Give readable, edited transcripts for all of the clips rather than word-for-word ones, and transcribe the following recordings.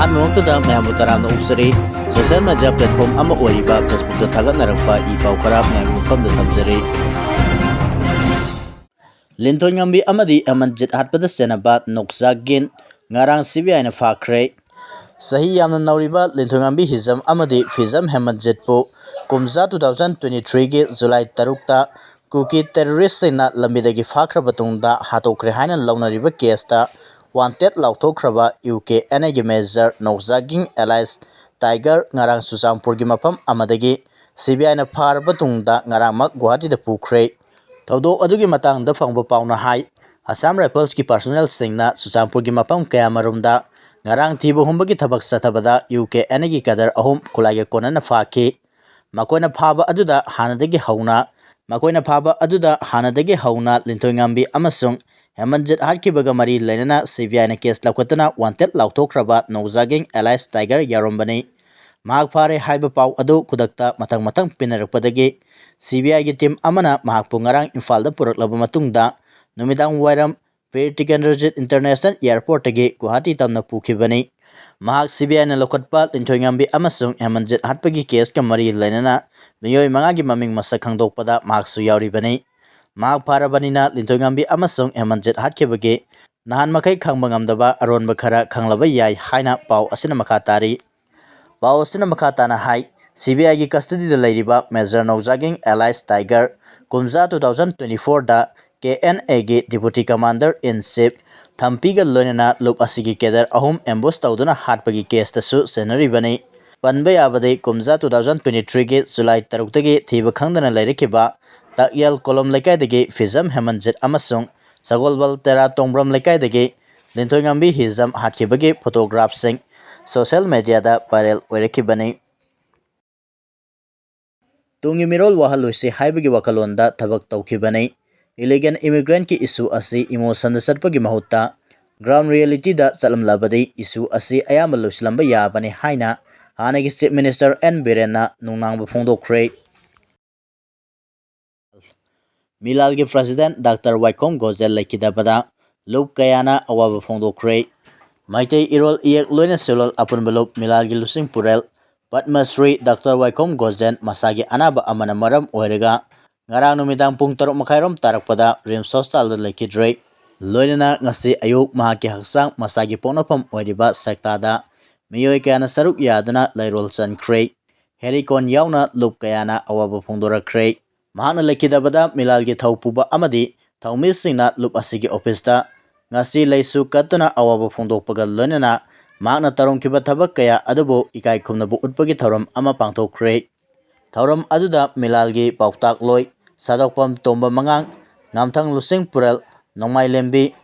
ꯑꯍꯥꯟꯕꯃꯛꯇꯗ ꯃꯌꯥꯝꯕꯨ ꯇꯔꯥꯝꯅ ꯑꯣꯛꯆꯔꯤ social media platform ꯑꯃ ꯑꯣꯏꯔꯤꯕ ꯐꯦꯁꯕꯨꯛꯇ ꯊꯥꯒꯠꯅꯔꯛꯄ ꯏ ꯄꯥꯎ ꯈꯔ ꯃꯌꯥꯝꯒꯤ ꯃꯐꯝꯗ ꯊꯝꯖꯔꯤ ꯂꯤꯟꯊꯣꯏꯉꯝꯕꯤ ꯑꯃꯗꯤ hemanjit ꯍꯥꯠꯄꯗ ꯆꯦꯟꯅꯕ ꯅꯣꯛꯖꯥꯒꯤꯟ ngarang CBI ꯐꯥꯈ꯭ꯔꯦ ꯆꯍꯤ ꯌꯥꯝꯅ ꯅꯧꯔꯤꯕ ꯂꯤꯟꯊꯣꯏꯉꯝꯕꯤ ꯍꯤꯖꯝ ꯑꯃꯗꯤ ꯐꯤꯖꯝ hemanjitꯄꯨ ꯀꯨꯝꯖꯥ 2023ꯒꯤ ꯖꯨꯂꯥꯏ 6ꯇ Kuki ꯇꯦꯔꯣꯔꯤꯁꯁꯤꯡꯅ ꯂꯝꯕꯤꯗꯒꯤ ꯐꯥꯈ꯭ꯔꯕ ꯃꯇꯨꯡꯗ ꯍꯥꯠꯇꯣꯛꯈ꯭ꯔꯦ ꯍꯥꯏꯅ ꯂꯧꯅꯔꯤꯕ ꯀꯦꯁꯇ ꯋꯥꯟꯇꯦꯗ ꯂꯥꯎꯊꯣꯛꯈ꯭ꯔꯕ UKNAꯒꯤ ꯃꯦꯖꯔ ꯅꯣꯛꯖꯥꯒꯤꯡ ꯑꯦꯂꯥꯏꯁ ꯇꯥꯏꯒꯔ ngarang ꯆꯨꯔꯆꯥꯟꯄꯨꯔꯒꯤ ꯃꯐꯝ ꯑꯃꯗꯒꯤ CBIꯅ ꯐꯥꯔꯕ ꯇꯨꯡꯗ ngarangꯃꯛ ꯒꯨꯋꯥꯍꯥꯇꯤꯗ ꯄꯨꯈ꯭ꯔꯦ ꯊꯧꯗꯣꯛ ꯑꯗꯨꯒꯤ ꯃꯇꯥꯡꯗ ꯐꯪꯕ ꯄꯥꯎꯅ ꯍꯥꯏ ꯑꯁꯥꯝ ꯔꯥꯏꯐꯜꯁꯀꯤ ꯄꯥꯔꯁꯣꯅꯦꯜꯁꯤꯡꯅ ꯆꯨꯔꯆꯥꯟꯄꯨꯔꯒꯤ ꯃꯐꯝ ꯀꯌꯥꯃꯔꯨꯝꯗ ngarang ꯊꯤꯕ ꯍꯨꯝꯕꯒꯤ ꯊꯕꯛ ꯆꯠꯊꯕꯗ UKNAꯒꯤ ꯀꯗꯔ ꯑꯍꯨꯝ ꯈꯨꯠꯂꯥꯏꯒ ꯀꯣꯟꯅꯅ ꯐꯥꯈꯤ ꯃꯈꯣꯏꯅ ꯐꯥꯕ ꯑꯗꯨꯗ ꯍꯥꯟꯅꯗꯒꯤ ꯍꯧꯅ ꯂꯤꯟꯊꯣꯏꯉꯝꯕꯤ ꯑꯃꯁꯨꯡ hemanjit ꯍꯥꯠꯈꯤꯕꯒ ꯃꯔꯤ ꯂꯩꯅꯅ CBIꯅ ꯀꯦꯁ ꯂꯧꯈꯠꯇꯨꯅ ꯋꯥꯟꯇꯦꯗ ꯂꯥꯎꯊꯣꯛꯈ꯭ꯔꯕ ꯅꯣꯛꯖꯥꯒꯤꯡ ꯑꯦꯂꯥꯏꯁ ꯇꯥꯏꯒꯔ ꯌꯥꯎꯔꯝꯕꯅꯤ ꯃꯍꯥꯛ ꯐꯥꯔꯦ ꯍꯥꯏꯕ ꯄꯥꯎ ꯑꯗꯨ ꯈꯨꯗꯛꯇ ꯃꯊꯪ ꯄꯤꯅꯔꯛꯄꯗꯒꯤ CBIꯒꯤ ꯇꯤꯝ ꯑꯃꯅ ꯃꯍꯥꯛꯄꯨ ngarang ꯏꯝꯐꯥꯜꯗ ꯄꯨꯔꯛꯂꯕ ꯃꯇꯨꯡꯗ ꯅꯨꯃꯤꯗꯥꯡ ꯋꯥꯏꯔꯝ ꯄꯤꯔꯇꯤꯀꯦꯟꯗ꯭ꯔꯖꯤꯠ ꯏꯟꯇꯔꯅꯦꯁꯅꯦꯜ ꯏꯌꯥꯔꯄꯣꯔꯠꯇꯒꯤ ꯒꯨꯋꯥꯍꯥꯇꯤ ꯇꯝꯅ ꯄꯨꯈꯤꯕꯅꯤ ꯃꯍꯥꯛ CBIꯅ ꯂꯧꯈꯠꯄ ꯂꯤꯟꯊꯣꯏꯉꯝꯕꯤ ꯑꯃꯁꯨꯡ hemanjit ꯍꯥꯠꯄꯒꯤ ꯀꯦꯁꯀ ꯃꯔꯤ ꯂꯩꯅꯅ ꯃꯤꯑꯣꯏ 5ꯒꯤ ꯃꯃꯤꯡ ꯃꯁꯛ ꯈꯪꯗꯣꯛꯄꯗ ꯃꯍꯥꯛꯁꯨ ꯌꯥꯎꯔꯤꯕꯅꯤ ꯃꯍꯥꯛ ꯐꯥꯔꯕꯅꯤꯅ ꯂꯤꯟꯊꯣꯏꯉꯝꯕꯤ ꯑꯃꯁꯨꯡ hemanjit ꯍꯥꯠꯈꯤꯕꯒꯤ ꯅꯍꯥꯟꯃꯈꯩ ꯈꯪꯕ ꯉꯝꯗꯕ ꯑꯔꯣꯟꯕ ꯈꯔ ꯈꯪꯂꯕ ꯌꯥꯏ ꯍꯥꯏꯅ ꯄꯥꯎ ꯑꯁꯤꯅ ꯃꯈꯥ ꯇꯥꯔꯤ ꯄꯥꯎ ꯑꯁꯤꯅ ꯃꯈꯥ ꯇꯥꯅ ꯍꯥꯏ CBIꯒꯤ ꯀꯁꯇꯗꯤꯗ ꯂꯩꯔꯤꯕ ꯃꯦꯖꯔ ꯅꯣꯛꯖꯥꯒꯤꯡ ꯑꯦꯂꯥꯏꯁ ꯇꯥꯏꯒꯔ ꯀꯨꯝꯖꯥ 2024ꯗ KNAꯒꯤ ꯗꯤꯄꯨꯇꯤ ꯀꯃꯥꯟꯗꯔ ꯏꯟ ꯆꯤꯐ ꯊꯝꯄꯤꯒ ꯂꯣꯏꯅꯅ ꯂꯨꯞ ꯑꯁꯤꯒꯤ ꯀꯦꯗꯔ ꯑꯍꯨꯝ ꯑꯦꯝꯕꯨꯁ ꯇꯧꯗꯨꯅ ꯍꯥꯠꯄꯒꯤ ꯀꯦꯁꯇꯁꯨ ꯆꯦꯟꯅꯔꯤꯕꯅꯤ ꯄꯟꯕ ꯌꯥꯕꯗꯤ ꯀꯨꯝꯖꯥ 2023ꯒꯤ ꯖꯨꯂꯥꯏ 6ꯇꯒꯤ ꯊꯤꯕ ꯈꯪꯗꯅ ꯂꯩꯔꯛꯈꯤꯕ ꯇꯛꯌꯦꯜ ꯀꯣꯂꯣꯝ ꯂꯩꯀꯥꯏꯗꯒꯤ ꯐꯤꯖꯝ hemanjit ꯑꯃꯁꯨꯡ ꯁꯒꯣꯜꯕꯜ ꯇꯦꯔꯥ ꯇꯣꯡꯕ꯭ꯔꯝ ꯂꯩꯀꯥꯏꯗꯒꯤ ꯂꯤꯟꯊꯣꯏꯉꯝꯕꯤ ꯍꯤꯖꯝ ꯍꯥꯠꯈꯤꯕꯒꯤ ꯐꯣꯇꯣꯒ꯭ꯔꯥꯐꯁꯤꯡ ꯁꯣꯁꯤꯌꯦꯜ ꯃꯤꯗꯤꯌꯥꯗ ꯚꯥꯏꯔꯦꯜ ꯑꯣꯏꯔꯛꯈꯤꯕꯅꯤ ꯇꯨꯡꯒꯤ ꯃꯤꯔꯣꯜ ꯋꯥꯍꯜꯂꯣꯏꯁꯤ ꯍꯥꯏꯕꯒꯤ ꯋꯥꯈꯜꯂꯣꯟꯗ ꯊꯕꯛ ꯇꯧꯈꯤꯕꯅꯤ ꯏꯂꯤꯒꯦꯟ ꯏꯃꯤꯒ꯭ꯔꯦꯟꯠꯀꯤ ꯏꯁꯨ ꯑꯁꯤ ꯏꯃꯣꯁꯟꯗ ꯆꯠꯄꯒꯤ ꯃꯍꯨꯠꯇ ꯒ꯭ꯔꯥꯎꯟ ꯔꯤꯌꯦꯂꯤꯇꯤꯗ ꯆꯠꯂꯝꯂꯕꯗꯤ ꯏꯁꯨ ꯑꯁꯤ ꯑꯌꯥꯝꯕ ꯂꯣꯏꯁꯤꯜꯂꯝꯕ ꯌꯥꯕꯅꯤ ꯍꯥꯏꯅ ꯍꯥꯟꯅꯒꯤ ꯆꯤꯐ ꯃꯤꯅꯤꯁꯇꯔ N ꯕꯤꯔꯦꯟꯅ ꯅꯨꯡꯅꯥꯡꯕ ꯐꯣꯡꯗꯣꯛꯈ꯭ꯔꯦ ꯃꯤꯂꯥꯜꯒꯤ ꯄ꯭ꯔꯦꯁꯤꯗꯦꯟꯠ ꯗꯥꯛꯇꯔ ꯋꯥꯏꯈꯣꯝ ꯒꯣꯖꯦꯜ ꯂꯩꯈꯤꯗꯕꯗ ꯂꯨꯞ ꯀꯌꯥꯅ ꯑꯋꯥꯕ ꯐꯣꯡꯗꯣꯛꯈ꯭ꯔꯦ ꯃꯩꯇꯩ ꯏꯔꯣꯜ ꯏꯌꯦꯛ ꯂꯣꯏꯅ ꯁꯦꯜꯋꯜ ꯑꯄꯨꯟꯕ ꯂꯨꯞ ꯃꯤꯂꯥꯜꯒꯤ ꯂꯨꯆꯤꯡ ꯄꯨꯔꯦꯜ ꯄꯗꯃꯁ꯭ꯔꯤ ꯗꯥꯛꯇꯔ ꯋꯥꯏꯈꯣꯝ ꯒꯣꯖꯦꯟ ꯃꯁꯥꯒꯤ ꯑꯅꯥꯕ ꯑꯃꯅ ꯃꯔꯝ ꯑꯣꯏꯔꯒ ngarang ꯅꯨꯃꯤꯗꯥꯡ ꯄꯨꯡ 6:30 ꯇꯥꯔꯛꯄꯗ ꯔꯤꯝꯁ ꯍꯣꯁꯄꯤꯇꯥꯜꯗ ꯂꯩꯈꯤꯗ꯭ꯔꯦ ꯂꯣꯏꯅꯅ ꯉꯁꯤ ꯑꯌꯨꯛ ꯃꯍꯥꯛꯀꯤ ꯍꯛꯆꯥꯡ ꯃꯁꯥꯒꯤ ꯄꯣꯛꯅꯐꯝ ꯑꯣꯏꯔꯤꯕ ꯁꯦꯛꯇꯥꯗ ꯃꯤꯑꯣꯏ ꯀꯌꯥꯅ ꯁꯔꯨꯛ ꯌꯥꯗꯨꯅ ꯂꯩꯔꯣꯜ ꯆꯟꯈ꯭ꯔꯦ ꯍꯦꯔꯤꯀꯣꯟ ꯌꯥꯎꯅ ꯂꯨꯞ ꯀꯌꯥꯅ ꯑꯋꯥꯕ ꯐꯣꯡꯗꯣꯔꯛꯈ꯭ꯔꯦ ꯃꯍꯥꯛꯅ ꯂꯩꯈꯤꯗꯕꯗ ꯃꯤꯂꯥꯜꯒꯤ ꯊꯧꯄꯨꯕ ꯑꯃꯗꯤ ꯊꯧꯃꯤꯁꯤꯡꯅ ꯂꯨꯞ ꯑꯁꯤꯒꯤ ꯑꯣꯐꯤꯁꯇ ꯉꯁꯤ ꯂꯩꯁꯨ ꯀꯠꯇꯨꯅ ꯑꯋꯥꯕ ꯐꯣꯡꯗꯣꯛꯄꯒ ꯂꯣꯏꯅꯅ ꯃꯍꯥꯛꯅ ꯇꯧꯔꯝꯈꯤꯕ ꯊꯕꯛ ꯀꯌꯥ ꯑꯗꯨꯕꯨ ꯏꯀꯥꯏ ꯈꯨꯝꯅꯕ ꯎꯠꯄꯒꯤ ꯊꯧꯔꯝ ꯑꯃ ꯄꯥꯡꯊꯣꯛꯈ꯭ꯔꯦ ꯊꯧꯔꯝ ꯑꯗꯨꯗ ꯃꯤꯂꯥꯜꯒꯤ ꯄꯥꯎꯇꯥꯛꯂꯣꯏ ꯁꯥꯗꯣꯛꯐꯝ ꯇꯣꯝꯕ ꯃꯉꯥꯡ ꯉꯥꯝꯊꯪ ꯂꯨꯆꯤꯡ ꯄꯨꯔꯦꯜ ꯅꯣꯡꯃꯥꯏꯂꯦꯝꯕꯤ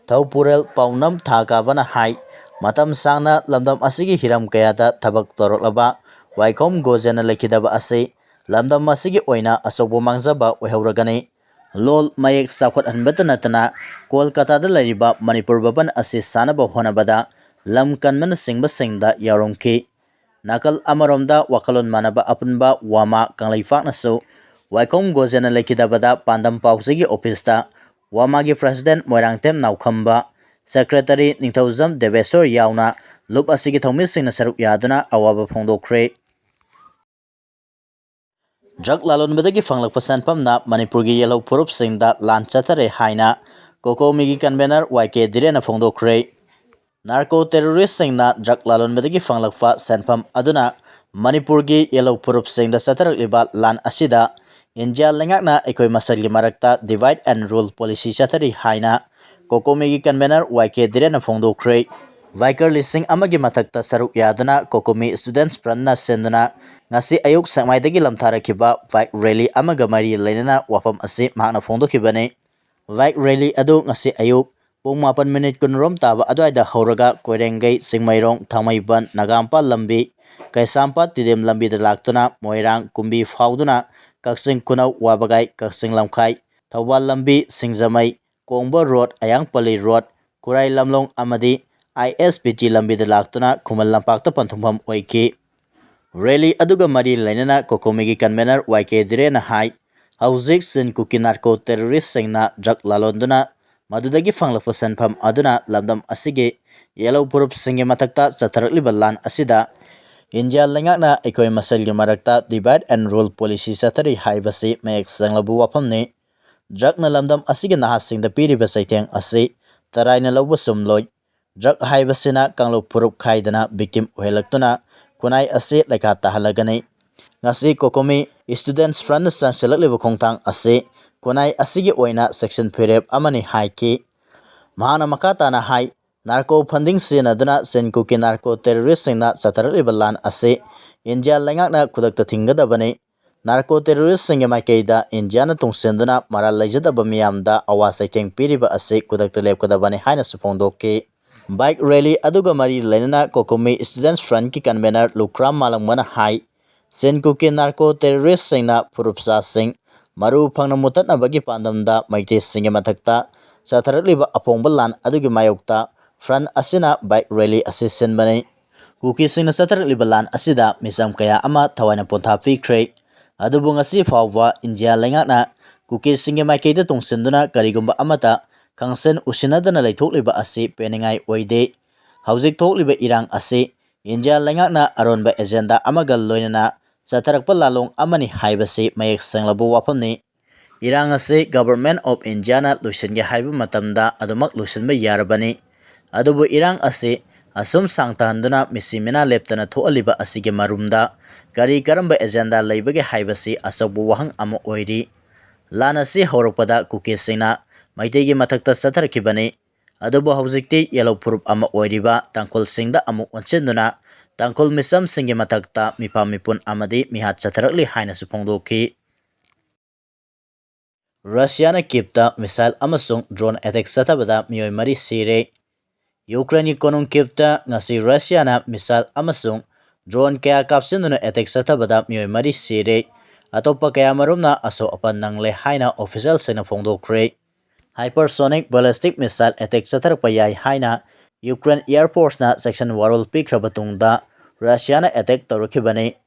ꯊꯧꯄꯨꯔꯦꯜ ꯄꯥꯎꯅꯝ ꯊꯥ ꯀꯥꯕꯅ ꯍꯥꯏ ꯃꯇꯝ ꯁꯥꯡꯅ ꯂꯝꯗꯝ ꯑꯁꯤꯒꯤ ꯍꯤꯔꯝ ꯀꯌꯥꯗ ꯊꯕꯛ ꯇꯧꯔꯛꯂꯕ ꯋꯥꯏꯈꯣꯝ ꯒꯣꯖꯦꯟꯅ ꯂꯩꯈꯤꯗꯕ ꯑꯁꯤ ꯂꯝꯗꯝ ꯑꯁꯤꯒꯤ ꯑꯣꯏꯅ ꯑꯆꯧꯕ ꯃꯥꯡꯖꯕ ꯑꯣꯏꯍꯧꯔꯒꯅꯤ ꯂꯣꯜ ꯃꯌꯦꯛ ꯆꯥꯎꯈꯠꯍꯟꯕꯇ ꯅꯠꯇꯅ ꯀꯣꯜꯀꯥꯇꯥꯗ ꯂꯩꯔꯤꯕ ꯃꯅꯤꯄꯨꯔ ꯚꯕꯟ ꯑꯁꯤ ꯁꯥꯅꯕ ꯍꯣꯠꯅꯕꯗ ꯂꯝ ꯀꯟꯕꯅꯆꯤꯡꯕꯁꯤꯡꯗ ꯌꯥꯎꯔꯝꯈꯤ ꯅꯥꯀꯜ ꯑꯃꯔꯣꯝꯗ ꯋꯥꯈꯜꯂꯣꯟ ꯃꯥꯟꯅꯕ ꯑꯄꯨꯟꯕ ꯋꯥꯃꯥ ꯀꯪꯂꯩꯄꯥꯛꯅꯁꯨ ꯋꯥꯏꯈꯣꯝ ꯒꯣꯖꯦꯟꯅ ꯂꯩꯈꯤꯗꯕꯗ ꯄꯥꯟꯗꯝ ꯄꯥꯎꯖꯩꯒꯤ ꯑꯣꯐꯤꯁꯇ ꯋꯥꯃꯥꯒꯤ ꯄ꯭ꯔꯦꯁꯤꯗꯦꯟꯠ ꯃꯣꯏꯔꯥꯡꯊꯦꯝ ꯅꯥꯎꯈꯝꯕ ꯁꯦꯀ꯭ꯔꯦꯇꯔꯤ ꯅꯤꯡꯊꯧꯖꯝ ꯗꯦꯕꯦꯁꯣꯔ ꯌꯥꯎꯅ ꯂꯨꯞ ꯑꯁꯤꯒꯤ ꯊꯧꯃꯤꯁꯤꯡꯅ ꯁꯔꯨꯛ ꯌꯥꯗꯨꯅ ꯑꯋꯥꯕ ꯐꯣꯡꯗꯣꯛꯈ꯭ꯔꯦ ꯗ꯭ꯔꯒ ꯂꯂꯣꯟꯕꯗꯒꯤ ꯐꯪꯂꯛꯄ ꯁꯦꯟꯐꯝꯅ ꯃꯅꯤꯄꯨꯔꯒꯤ ꯌꯦꯜꯍꯧ ꯐꯨꯔꯨꯞꯁꯤꯡꯗ ꯂꯥꯟ ꯆꯠꯊꯔꯦ ꯍꯥꯏꯅ ꯀꯣꯀꯣꯃꯤꯒꯤ ꯀꯟꯚꯦꯅꯔ YK ꯙꯤꯔꯦꯟꯅ ꯐꯣꯡꯗꯣꯛꯈ꯭ꯔꯦ ꯅꯥꯔꯀꯣ ꯇꯦꯔꯣꯔꯤꯁꯁꯤꯡꯅ ꯗ꯭ꯔꯒ ꯂꯂꯣꯟꯕꯗꯒꯤ ꯐꯪꯂꯛꯄ ꯁꯦꯟꯐꯝ ꯑꯗꯨꯅ ꯃꯅꯤꯄꯨꯔꯒꯤ ꯌꯦꯜꯍꯧ ꯐꯨꯔꯨꯞꯁꯤꯡꯗ ꯆꯠꯊꯔꯛꯂꯤꯕ ꯂꯥꯟ ꯑꯁꯤꯗ ꯏꯟꯗꯤꯌꯥ ꯂꯩꯉꯥꯛꯅ ꯑꯩꯈꯣꯏ ꯃꯁꯦꯜꯒꯤ ꯃꯔꯛꯇ ꯗꯤꯚꯥꯏꯗ ꯑꯦꯟड ꯔꯨꯜ ꯄꯣꯂꯤꯁꯤ ꯆꯠꯊꯔꯤ ꯍꯥꯏꯅ ꯀꯣꯀꯣꯃꯤꯒꯤ ꯀꯟꯚꯦꯅꯔ YK ꯙꯤꯔꯦꯟꯅ ꯐꯣꯡꯗꯣꯛꯈ꯭ꯔꯦ ꯚꯥꯏꯀꯔ 1,000ꯒꯤ ꯃꯊꯛꯇ ꯁꯔꯨꯛ ꯌꯥꯗꯨꯅ ꯀꯣꯀꯣꯃꯤ ꯁ꯭ꯇꯨꯗꯦꯟꯠꯁ ꯐ꯭ꯔꯟꯠꯅ ꯁꯤꯟꯗꯨꯅ ꯉꯁꯤ ꯑꯌꯨꯛ ꯁꯦꯛꯃꯥꯏꯗꯒꯤ ꯂꯝꯊꯥꯔꯛꯈꯤꯕ ꯕꯥꯏꯛ ꯔꯦꯂꯤ ꯑꯃꯒ ꯃꯔꯤ ꯂꯩꯅꯅ ꯋꯥꯐꯝ ꯑꯁꯤ ꯃꯍꯥꯛꯅ ꯐꯣꯡꯗꯣꯛꯈꯤꯕꯅꯤ ꯕꯥꯏꯛ ꯔꯦꯂꯤ ꯑꯗꯨꯉꯁꯤ ꯑꯌꯨꯛ ꯄꯨꯡ 8:20 ꯇꯥꯕ ꯑꯗꯨꯋꯥꯏꯗ ꯍꯧꯔꯒ ꯀꯣꯏꯔꯦꯡꯒꯩ ꯆꯤꯡꯃꯩꯔꯣꯡ ꯊꯥꯡꯃꯩꯕꯟ ꯅꯒꯥꯝꯄꯥꯜ ꯂꯝꯕꯤ ꯀꯩꯁꯥꯝꯄꯥꯠ ꯇꯤꯗꯤꯝ ꯂꯝꯕꯤꯗ ꯂꯥꯛꯇꯨꯅ ꯃꯣꯏꯔꯥꯡ ꯀꯨꯝꯕꯤ ꯐꯥꯎꯗꯨꯅ ꯀꯛꯆꯤꯡ ꯈꯨꯅꯧ ꯋꯥꯕꯒꯥꯏ ꯀꯛꯆꯤꯡ ꯂꯝꯈꯥꯏ ꯊꯧꯕꯥꯜ ꯂꯝꯕꯤ ꯁꯤꯡꯖꯃꯩ ꯀꯣꯡꯕ ꯔꯣꯗ ꯑꯌꯥꯡꯄꯜꯂꯤ ꯔꯣꯗ ꯈꯨꯔꯥꯏ ꯂꯝꯂꯣꯡ ꯑꯃꯗꯤ ISBT ꯂꯝꯕꯤꯗ ꯂꯥꯛꯇꯨꯅ ꯈꯨꯃꯟ ꯂꯝꯄꯥꯛꯇ ꯄꯟꯊꯨꯡꯐꯝ ꯑꯣꯏꯈꯤ ꯔꯦꯂꯤ ꯑꯗꯨꯒ ꯃꯔꯤ ꯂꯩꯅꯅ ꯀꯣꯀꯣꯃꯤꯒꯤ ꯀꯟꯚꯦꯅꯔ YK ꯙꯤꯔꯦꯟꯅ ꯍꯥꯏ ꯍꯧꯖꯤꯛ ꯆꯤꯟ ꯀꯨꯀꯤ ꯅꯥꯔꯀꯣ ꯇꯦꯔꯣꯔꯤꯁꯁꯤꯡꯅ ꯗ꯭ꯔꯒ ꯂꯂꯣꯟꯗꯨꯅ ꯃꯗꯨꯗꯒꯤ ꯐꯪꯂꯛꯄ ꯁꯦꯟꯐꯝ ꯑꯗꯨꯅ ꯂꯝꯗꯝ ꯑꯁꯤꯒꯤ ꯌꯦꯜꯂꯧ ꯐꯨꯔꯨꯞꯁꯤꯡꯒꯤ ꯃꯊꯛꯇ ꯆꯠꯊꯔꯛꯂꯤꯕ ꯂꯥꯟ ꯑꯁꯤꯗ ꯏꯟꯗꯤꯌꯥ ꯂꯩꯉꯥꯛꯅ ꯑꯩꯈꯣꯏ ꯃꯁꯦꯜꯒꯤ ꯃꯔꯛꯇ ꯗꯤꯚꯥꯏꯠ ꯑꯦꯟ ꯔꯨꯜ ꯄꯣꯂꯤꯁꯤ ꯆꯠꯊꯔꯤ ꯍꯥꯏꯕꯁꯤ ꯃꯌꯦꯛ ꯁꯦꯡꯂꯕ ꯋꯥꯐꯝꯅꯤ꯫ ꯗ꯭ꯔꯒꯅ ꯂꯝꯗꯝ ꯑꯁꯤꯒꯤ ꯅꯍꯥꯁꯤꯡꯗ ꯄꯤꯔꯤꯕ ꯆꯩꯊꯦꯡ ꯑꯁꯤ ꯇꯔꯥꯏꯅ ꯂꯧꯕ ꯆꯨꯝꯂꯣꯏ꯫ ꯗ꯭ꯔꯒ ꯍꯥꯏꯕꯁꯤꯅ ꯀꯥꯡꯂꯨꯞ ꯐꯨꯔꯨꯞ ꯈꯥꯏꯗꯅ ꯚꯤꯛꯇꯤꯝ ꯑꯣꯏꯍꯜꯂꯛꯇꯨꯅ ꯈꯨꯟꯅꯥꯏ ꯑꯁꯤ ꯂꯩꯈꯥ ꯇꯥꯍꯜꯂꯒꯅꯤ꯫ ꯉꯁꯤ ꯀꯣꯀꯣꯃꯤ ꯁ꯭ꯇꯨꯗꯦꯟꯠꯁ ꯐ꯭ꯔꯟꯠꯅ ꯆꯪꯁꯤꯜꯂꯛꯂꯤꯕ ꯈꯣꯡꯊꯥꯡ ꯑꯁꯤ ꯈꯨꯟꯅꯥꯏ ꯑꯁꯤꯒꯤ ꯑꯣꯏꯅ ꯆꯦꯛꯁꯤꯟ ꯐꯤꯔꯦꯞ ꯑꯃꯅꯤ ꯍꯥꯏꯈꯤ꯫ ꯃꯍꯥꯛꯅ ꯃꯈꯥ ꯇꯥꯅ ꯍꯥꯏ ꯅꯥꯔꯀꯣ ꯐꯟꯗꯤꯡ ꯁꯤꯖꯤꯟꯅꯗꯨꯅ ꯀꯨꯀꯤ ꯅꯥꯔꯀꯣ ꯇꯦꯔꯣꯔꯤꯁꯁꯤꯡꯅ ꯆꯠꯊꯔꯛꯂꯤꯕ ꯂꯥꯟ ꯑꯁꯤ ꯏꯟꯗꯤꯌꯥ ꯂꯩꯉꯥꯛꯅ ꯈꯨꯗꯛꯇ ꯊꯤꯡꯒꯗꯕꯅꯤ꯫ ꯅꯥꯔꯀꯣ ꯇꯦꯔꯣꯔꯤꯁꯁꯤꯡꯒꯤ ꯃꯥꯏꯀꯩꯗ ꯏꯟꯗꯤꯌꯥꯅ ꯇꯨꯡꯁꯤꯟꯗꯨꯅ ꯃꯔꯥꯜ ꯂꯩꯖꯗꯕ ꯃꯤꯌꯥꯝꯗ ꯑꯋꯥ ꯆꯩꯊꯦꯡ ꯄꯤꯔꯤꯕ ꯑꯁꯤ ꯈꯨꯗꯛꯇ ꯂꯦꯞꯀꯗꯕꯅꯤ ꯍꯥꯏꯅꯁꯨ ꯐꯣꯡꯗꯣꯛꯈꯤ꯫ ꯕꯥꯏꯛ ꯔꯦꯂꯤ ꯑꯗꯨꯒ ꯃꯔꯤ ꯂꯩꯅꯅ ꯀꯣꯀꯣꯃꯤ ꯁ꯭ꯇꯨꯗꯦꯟꯠꯁ ꯐ꯭ꯔꯟꯠꯀꯤ ꯀꯟꯚꯦꯅꯔ ꯂꯣꯛꯈ꯭ꯔꯥꯕ ꯃꯥꯂꯪꯕꯅ ꯍꯥꯏ ꯀꯨꯀꯤ ꯅꯥꯔꯀꯣ ꯇꯦꯔꯣꯔꯤꯁꯁꯤꯡꯅ ꯐꯨꯔꯨꯞꯆꯥꯁꯤꯡ ꯃꯔꯨ ꯐꯪꯅ ꯃꯨꯠꯊꯠꯅꯕꯒꯤ ꯄꯥꯟꯗꯝꯗ ꯃꯩꯇꯩꯁꯤꯡꯒꯤ ꯃꯊꯛꯇ ꯆꯠꯊꯔꯛꯂꯤꯕ ꯑꯐꯣꯡꯕ ꯂꯥꯟ ꯑꯗꯨꯒꯤ ꯃꯥꯌꯣꯛꯇ ꯐ꯭ꯔꯟꯠ ꯑꯁꯤꯅ ꯕꯥꯏꯛ ꯔꯦꯂꯤ ꯑꯁꯤ ꯁꯤꯟꯕꯅꯤ꯫ ꯀꯨꯀꯤꯁꯤꯡꯅ ꯆꯠꯊꯔꯛꯂꯤꯕ ꯂꯥꯟ ꯑꯁꯤꯗ ꯃꯤꯆꯝ ꯀꯌꯥ ꯑꯃ ꯊꯋꯥꯏꯅ ꯄꯣꯟꯊꯥ ꯄꯤꯈ꯭ꯔꯦ꯫ ꯑꯗꯨꯕꯨ ꯉꯁꯤ ꯐꯥꯎꯕ ꯏꯟꯗꯤꯌꯥ ꯂꯩꯉꯥꯛꯅ ꯀꯨꯀꯤꯁꯤꯡꯒꯤ ꯃꯥꯏꯀꯩꯗ ꯇꯨꯡꯁꯤꯟꯗꯨꯅ ꯀꯔꯤꯒꯨꯝꯕ ꯑꯃꯠꯇ ꯈꯪꯁꯤꯟ ꯎꯁꯤꯟꯅꯗꯅ ꯂꯩꯊꯣꯛꯂꯤꯕ ꯑꯁꯤ ꯄꯦꯟꯅꯤꯡꯉꯥꯏ ꯑꯣꯏꯗꯦ꯫ ꯍꯧꯖꯤꯛ ꯊꯣꯛꯂꯤꯕ ꯏꯔꯥꯡ ꯑꯁꯤ ꯏꯟꯗꯤꯌꯥ ꯂꯩꯉꯥꯛꯅ ꯑꯔꯣꯟꯕ ꯑꯦꯖꯦꯟꯗꯥ ꯑꯃꯒ ꯂꯣꯏꯅꯅ ꯆꯠꯊꯔꯛꯄ ꯂꯥꯟꯂꯣꯡ ꯑꯃꯅꯤ ꯍꯥꯏꯕꯁꯤ ꯃꯌꯦꯛ ꯁꯦꯡꯂꯕ ꯋꯥꯐꯝꯅꯤ꯫ ꯏꯔꯥꯡ ꯑꯁꯤ ꯒꯚꯔꯟꯃꯦꯟꯠ ꯑꯣꯐ ꯏꯟꯗꯤꯌꯥꯅ ꯂꯣꯏꯁꯤꯟꯒꯦ ꯍꯥꯏꯕ ꯃꯇꯝꯗ ꯑꯗꯨꯃꯛ ꯂꯣꯏꯁꯤꯟꯕ ꯌꯥꯔꯕꯅꯤ꯫ ꯑꯗꯨꯕꯨ ꯏꯔꯥꯡ ꯑꯁꯤ ꯑꯁꯨꯝ ꯁꯥꯡꯊꯍꯟꯗꯨꯅ ꯃꯤꯁꯤ ꯃꯤꯅꯥ ꯂꯦꯞꯇꯅ ꯊꯣꯛꯍꯜꯂꯤꯕ ꯑꯁꯤꯒꯤ ꯃꯔꯨꯝꯗ ꯀꯔꯝꯕ ꯑꯦꯖꯦꯟꯗꯥ ꯂꯩꯕꯒꯦ ꯍꯥꯏꯕꯁꯤ ꯑꯆꯧꯕ ꯋꯥꯍꯪ ꯑꯃ ꯑꯣꯏꯔꯤ꯫ ꯂꯥꯟ ꯑꯁꯤ ꯍꯧꯔꯛꯄꯗ ꯀꯨꯀꯤꯁꯤꯡꯅ ꯃꯩꯇꯩꯒꯤ ꯃꯊꯛꯇ ꯆꯠꯊꯔꯛꯈꯤꯕꯅꯤ꯫ ꯑꯗꯨꯕꯨ ꯍꯧꯖꯤꯛꯇꯤ ꯌꯦꯜꯂꯧ ꯐꯨꯔꯨꯞ ꯑꯃ ꯑꯣꯏꯔꯤꯕ ꯇꯥꯡꯈꯨꯜꯁꯤꯡꯗ ꯑꯃꯨꯛ ꯑꯣꯟꯁꯤꯟꯗꯨꯅ ꯇꯥꯡꯈꯨꯜ ꯃꯤꯆꯝꯁꯤꯡꯒꯤ ꯃꯊꯛꯇ ꯃꯤꯄꯥ ꯃꯤꯄꯨꯟ ꯑꯃꯗꯤ ꯃꯤꯍꯥꯠ ꯆꯠꯊꯔꯛꯂꯤ ꯍꯥꯏꯅꯁꯨ ꯐꯣꯡꯗꯣꯛꯈꯤ꯫ ꯔꯁꯤꯌꯥꯅ ꯀꯤꯞꯇ ꯃꯤꯁꯥꯏꯜ ꯑꯃꯁꯨꯡ ꯗ꯭ꯔꯣꯟ ꯑꯦꯇꯦꯛ ꯆꯠꯊꯕꯗ ꯃꯤꯑꯣꯏ 4 ꯁꯤꯔꯦ꯫ ꯌꯨꯀ꯭ꯔꯦꯟꯒꯤ ꯀꯣꯅꯨꯡ ꯀꯤꯞꯇ ꯉꯁꯤ ꯔꯁꯤꯌꯥꯅ ꯃꯤꯁꯥꯏꯜ ꯑꯃꯁꯨꯡ ꯗ꯭ꯔꯣꯟ ꯀꯌꯥ ꯀꯥꯞꯁꯤꯟꯗꯨꯅ ꯑꯦꯇꯦꯛ ꯆꯠꯊꯕꯗ ꯃꯤꯑꯣꯏ 4 ꯁꯤꯔꯦ꯫ ꯑꯇꯣꯞꯄ ꯀꯌꯥꯃꯔꯨꯝꯅ ꯑꯁꯣꯛ ꯑꯄꯟ ꯅꯪꯂꯦ ꯍꯥꯏꯅ ꯑꯣꯐꯤꯁꯤꯌꯦꯜꯁꯤꯡꯅ ꯐꯣꯡꯗꯣꯛꯈ꯭ꯔꯦ꯫ ꯍꯥꯏꯄꯔꯁꯣꯅꯤꯛ ꯕꯦꯂꯤꯁꯇꯤꯛ ꯃꯤꯁꯥꯏꯜ ꯑꯦꯇꯦꯛ ꯆꯠꯊꯔꯛꯄ ꯌꯥꯏ ꯍꯥꯏꯅ ꯌꯨꯀ꯭ꯔꯦꯟ ꯑꯦꯌꯔ ꯐꯣꯔꯁꯅ ꯆꯦꯛꯁꯤꯟ ꯋꯥꯔꯣꯜ ꯄꯤꯈ꯭ꯔꯕ ꯇꯨꯡꯗ ꯔꯁꯤꯌꯥꯅ ꯑꯦꯇꯦꯛ ꯇꯧꯔꯛꯈꯤꯕꯅꯤ꯫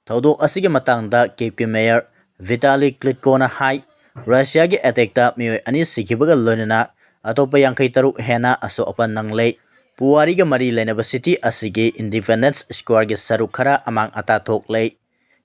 ꯊꯧꯗꯣꯛ ꯑꯁꯤꯒꯤ ꯃꯇꯥꯡꯗ ꯀꯤꯞꯀꯤ ꯃꯦꯌꯔ ꯚꯤꯇꯥꯂꯤ ꯀ꯭ꯂꯤꯠꯀꯣꯅ ꯍꯥꯏ ꯔꯁꯤꯌꯥꯒꯤ ꯑꯦꯇꯦꯛꯇ ꯃꯤꯑꯣꯏ 2 ꯁꯤꯈꯤꯕꯒ ꯂꯣꯏꯅꯅ ꯑꯇꯣꯞꯄ 53 ꯍꯦꯟꯅ ꯑꯁꯣꯛ ꯑꯄꯟ ꯅꯪꯂꯦ꯫ ꯄꯨꯋꯥꯔꯤꯒ ꯃꯔꯤ ꯂꯩꯅꯕ ꯁꯤꯇꯤ ꯑꯁꯤꯒꯤ ꯏꯟꯗꯤꯄꯦꯟꯗꯦꯟꯁ ꯁ꯭ꯀ꯭ꯋꯥꯔꯒꯤ ꯁꯔꯨꯛ ꯈꯔ ꯑꯃꯥꯡ ꯑꯇꯥ ꯊꯣꯛꯂꯦ꯫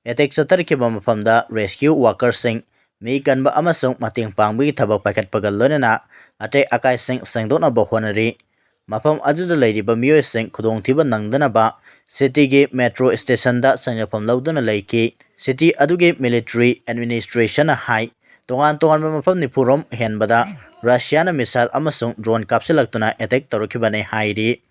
ꯑꯦꯇꯦꯛ ꯆꯠꯊꯔꯛꯈꯤꯕ ꯃꯐꯝꯗ ꯔꯦꯁꯀ꯭ꯌꯨ ꯋꯥꯔꯀꯔꯁꯤꯡ ꯃꯤ ꯀꯟꯕ ꯑꯃꯁꯨꯡ ꯃꯇꯦꯡ ꯄꯥꯡꯕꯒꯤ ꯊꯕꯛ ꯄꯥꯏꯈꯠꯄꯒ ꯂꯣꯏꯅꯅ ꯑꯇꯦꯛ ꯑꯀꯥꯏꯁꯤꯡ ꯁꯦꯡꯗꯣꯛꯅꯕ ꯍꯣꯠꯅꯔꯤ꯫ ꯃꯐꯝ ꯑꯗꯨꯗ ꯂꯩꯔꯤꯕ ꯃꯤꯑꯣꯏꯁꯤꯡ ꯈꯨꯗꯣꯡꯊꯤꯕ ꯅꯪꯗꯅꯕ ꯁꯤꯇꯤꯒꯤ ꯃꯦꯇ꯭ꯔꯣ ꯁ꯭ꯇꯦꯁꯟꯗ ꯆꯪꯖꯐꯝ ꯂꯧꯗꯨꯅ ꯂꯩꯈꯤ꯫ ꯁꯤꯇꯤ ꯑꯗꯨꯒꯤ ꯃꯤꯂꯤꯇꯔꯤ ꯑꯦꯗꯃꯤꯅꯤꯁꯇ꯭ꯔꯦꯁꯟꯅ ꯍꯥꯏ ꯇꯣꯉꯥꯟ ꯇꯣꯉꯥꯟꯕ ꯃꯐꯝ 90 ꯔꯣꯝ ꯍꯦꯟꯕꯗ ꯔꯁꯤꯌꯥꯅ ꯃꯤꯁꯥꯏꯜ ꯑꯃꯁꯨꯡ ꯗ꯭ꯔꯣꯟ ꯀꯥꯞꯁꯤꯜꯂꯛꯇꯨꯅ ꯑꯦꯇꯦꯛ ꯇꯧꯔꯛꯈꯤꯕꯅꯤ ꯍꯥꯏꯔꯤ꯫